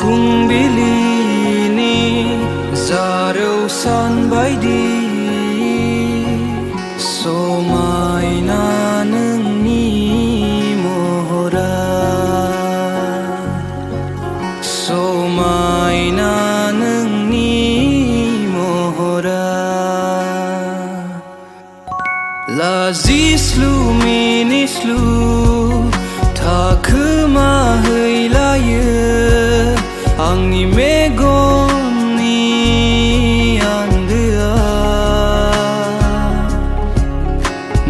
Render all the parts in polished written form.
फुंबिलिनि जारौसान बायदि समायना नोंनि महरा, समायना नोंनि महरा। लाजिस्लु मिनिस्लु थाखोमाहैलायो आंनि मेगननि आन्दोआ।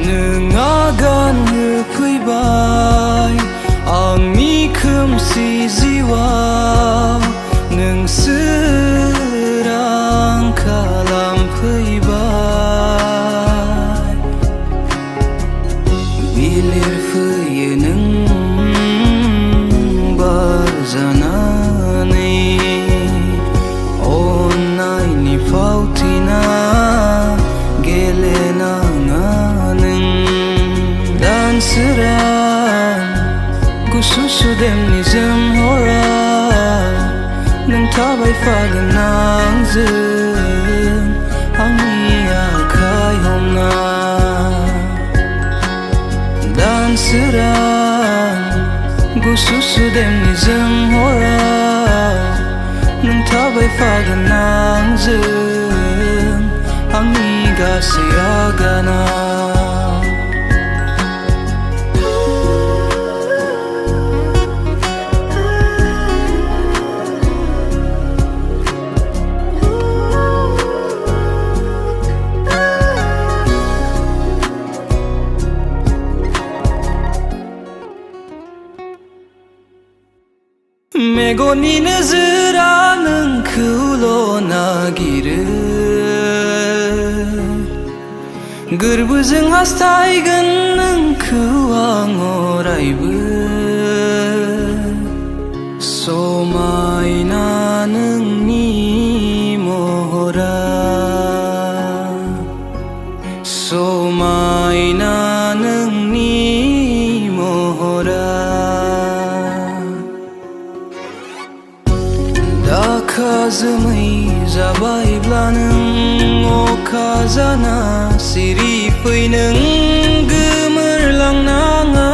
नों आगान होफैबाय आंनि खोमसि जिउआव, नों सोरां खालामफैबाय। बिलिरफैयो नों बार जानानै, अननायनि फावथिना गेलेनाङा नों। दानसोरां गुसु सुदेमनि जोमहरा, नों थाबायफागोन आंजों आंनि आखाइ हमना। दानसोरां गुसु सुदेमनि जोमहरा, नों थाबायफागोन आंजों आंनि गासै आगाना। मेगननि नोजोरा नोंखौल' नागिरो, गोरबोजों हास्थायगोन नोंखौ आं अरायबो। समायना नोंनि महरा, समायना नोंनि महरा। दाखा जोमै जाबायब्ला नों अखा जाना सिरि फै, नों गोमोरलांनाङा